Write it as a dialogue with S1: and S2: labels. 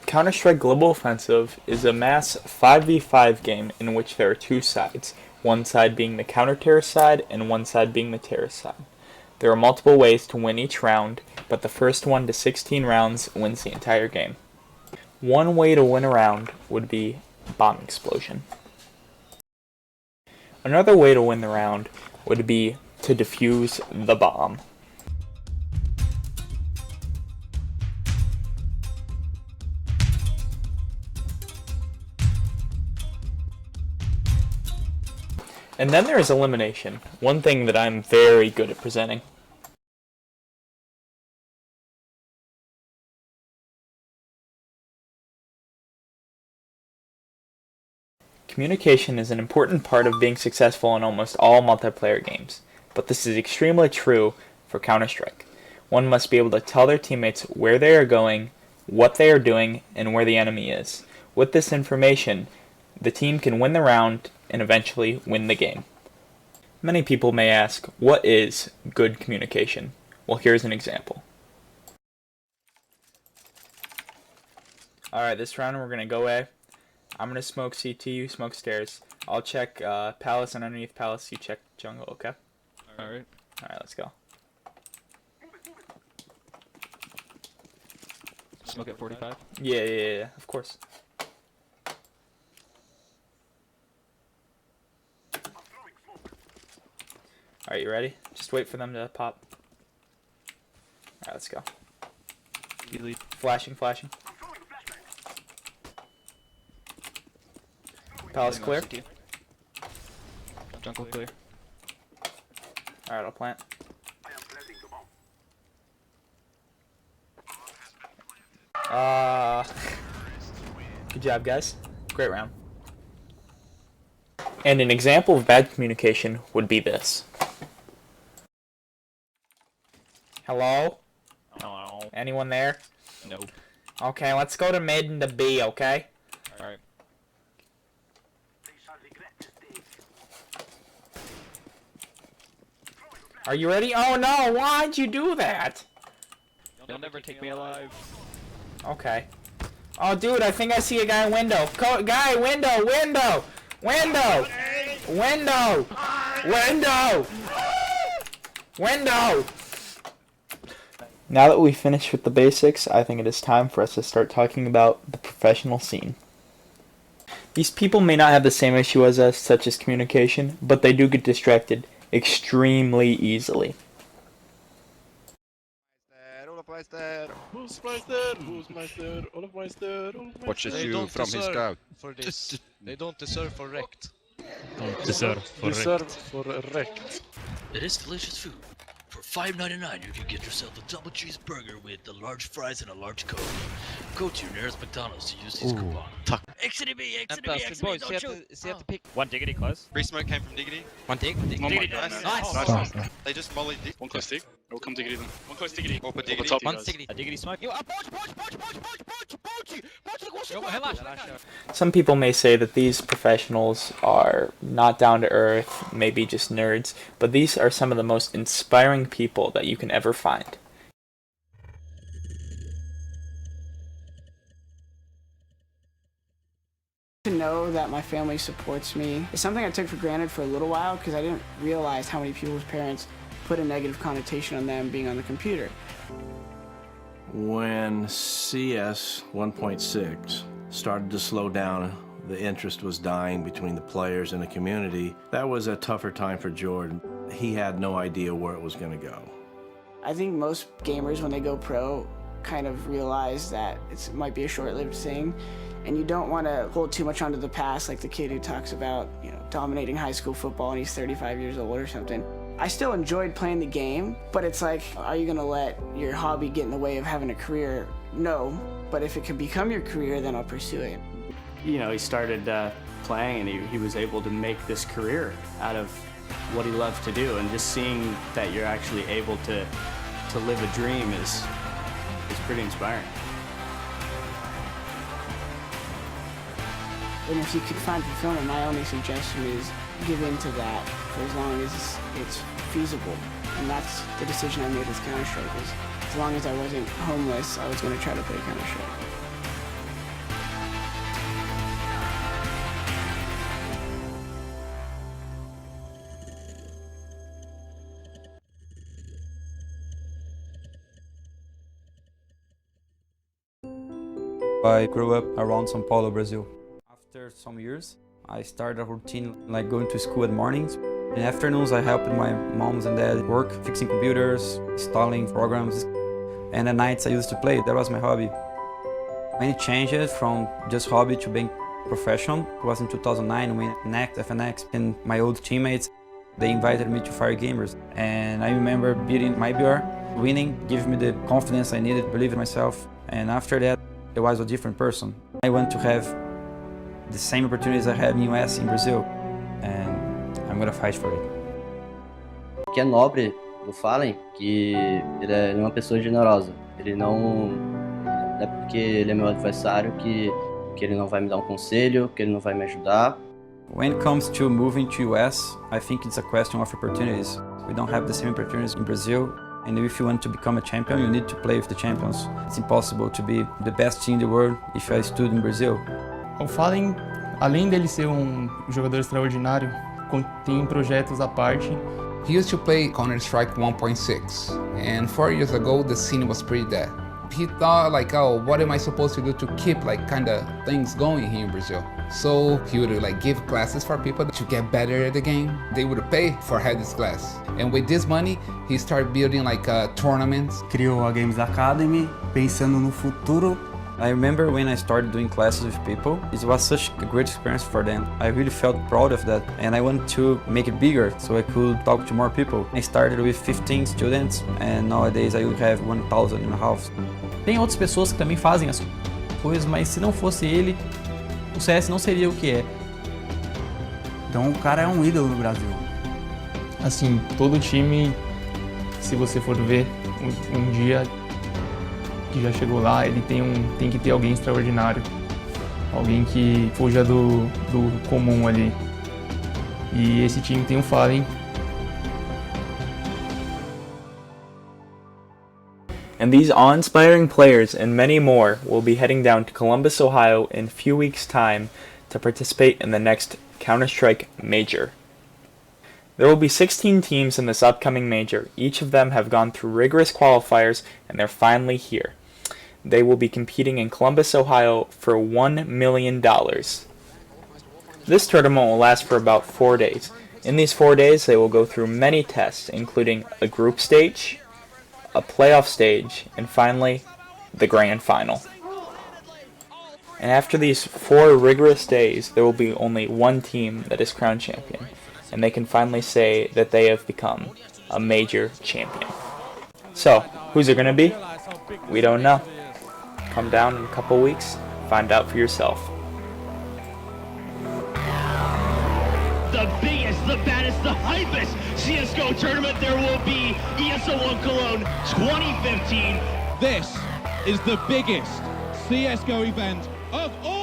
S1: Counter-Strike Global Offensive is a mass 5v5 game in which there are two sides, one side being the counter-terrorist side and one side being the terrorist side. There are multiple ways to win each round, but the first 1 to 16 rounds wins the entire game. One way to win a round would be bomb explosion. Another way to win the round would be to defuse the bomb. And then there is elimination, one thing that I'm very good at presenting. Communication is an important part of being successful in almost all multiplayer games, but this is extremely true for Counter-Strike. One must be able to tell their teammates where they are going, what they are doing, and where the enemy is. With this information, the team can win the round and eventually win the game. Many people may ask, what is good communication? Well, here's an example. Alright, this round we're going to go A. I'm going to smoke CT, you smoke stairs. I'll check Palace, and underneath Palace, you check jungle, okay?
S2: Alright.
S1: Alright, let's go.
S2: Smoke at 45?
S1: Yeah, of course. Alright, you ready? Just wait for them to pop. Alright, let's go.
S2: You lead.
S1: Flashing. Palace clear.
S2: Jungle clear.
S1: Alright, I'll plant. Good job, guys. Great round. And an example of bad communication would be this. Hello?
S2: Hello.
S1: Anyone there?
S2: No.
S1: Okay, let's go to mid and to B, okay?
S2: Alright.
S1: Are you ready? Oh no, why'd you do that?
S2: You'll never take me alive.
S1: Okay. Oh dude, I think I see a guy in window. Guy, window! Now that we've finished with the basics, I think it is time for us to start talking about the professional scene. These people may not have the same issue as us, such as communication, but they do get distracted extremely easily.
S3: Watches you from his crowd.
S4: For this. They don't deserve for wrecked.
S5: Deserve for wrecked.
S6: It is delicious food. For $5.99 you can get yourself a double cheeseburger with the large fries and a large Coke. Go to your nearest McDonald's to use these coupons. Exit me,
S4: Boys,
S6: don't
S4: you have to pick.
S5: One diggity close.
S3: Free smoke came from Diggity.
S4: One dig.
S3: Nice. They just mollied Diggity.
S5: One close dig. We'll come diggity then. One close diggity.
S3: Or put Diggity.
S4: One diggity.
S5: A diggity smoke.
S1: Some people may say that these professionals are not down to earth, maybe just nerds, but these are some of the most inspiring people that you can ever find.
S7: To know that my family supports me is something I took for granted for a little while because I didn't realize how many people's parents put a negative connotation on them being on the computer.
S8: When CS 1.6 started to slow down, the interest was dying between the players and the community. That was a tougher time for Jordan. He had no idea where it was going to go.
S7: I think most gamers, when they go pro, kind of realize that it might be a short-lived thing, and you don't want to hold too much onto the past, like the kid who talks about, dominating high school football and he's 35 years old or something. I still enjoyed playing the game, but it's like, are you going to let your hobby get in the way of having a career? No, but if it can become your career, then I'll pursue it.
S9: He started playing and he was able to make this career out of what he loved to do, and just seeing that you're actually able to live a dream is pretty inspiring.
S7: And if you can find fulfillment, my only suggestion is give in to that for as long as it's feasible. And that's the decision I made with Counter-Strike. As long as I wasn't homeless, I was going to try to play Counter-Strike.
S10: I grew up around São Paulo, Brazil. After some years, I started a routine like going to school in mornings. In afternoons, I helped my moms and dad work, fixing computers, installing programs. And at nights, I used to play. That was my hobby. Many changes from just hobby to being professional. It was in 2009 when FNX and my old teammates, they invited me to Fire Gamers. And I remember beating my BR, winning, gave me the confidence I needed, believe in myself. And after that, I was a different person. I want to have the same opportunities I had in the US, in Brazil. And I'm gonna fight for it.
S11: O que é nobre do Fallen, que ele é uma pessoa generosa. Ele não é porque ele é meu adversário que ele não vai me dar conselho, que ele não vai me ajudar.
S10: When it comes to moving to US, I think it's a question of opportunities. We don't have the same opportunities in Brazil. And if you want to become a champion, you need to play with the champions. It's impossible to be the best team in the world if I stood in Brazil.
S12: O Fallen, além dele ser jogador extraordinário, tem projetos à parte.
S13: He used to play Counter-Strike 1.6, and 4 years ago the scene was pretty dead. He thought like, oh, what am I supposed to do to keep like kinda things going here in Brazil? So he would like give classes for people to get better at the game. They would pay for having this class. And with this money, he started building like tournaments.
S14: Criou a Games Academy, pensando no futuro.
S10: I remember when I started doing classes with people, it was such a great experience for them. I really felt proud of that, and I wanted to make it bigger so I could talk to more people. I started with 15 students, and nowadays I have 1,000 in the house.
S15: Tem outras pessoas que também fazem as coisas, mas se não fosse ele, o CS não seria o que é.
S14: Então o cara é um ídolo no Brasil.
S12: Assim, todo time, se você for ver um dia que já chegou lá, ele tem que ter alguém extraordinário, alguém que fuja do comum ali. E esse time tem um Fallen.
S1: And these awe-inspiring players and many more will be heading down to Columbus, Ohio in a few weeks' time to participate in the next Counter-Strike Major. There will be 16 teams in this upcoming major. Each of them have gone through rigorous qualifiers and they're finally here. They will be competing in Columbus, Ohio for $1 million. This tournament will last for about 4 days. In these 4 days, they will go through many tests, including a group stage, a playoff stage, and finally, the grand final. And after these 4 rigorous days, there will be only one team that is crowned champion, and they can finally say that they have become a major champion. So, who's it going to be? We don't know. Come down in a couple weeks, find out for yourself.
S16: The biggest, the baddest, the hypest CSGO tournament there will be, ESL1 Cologne 2015.
S17: This is the biggest CSGO event of all.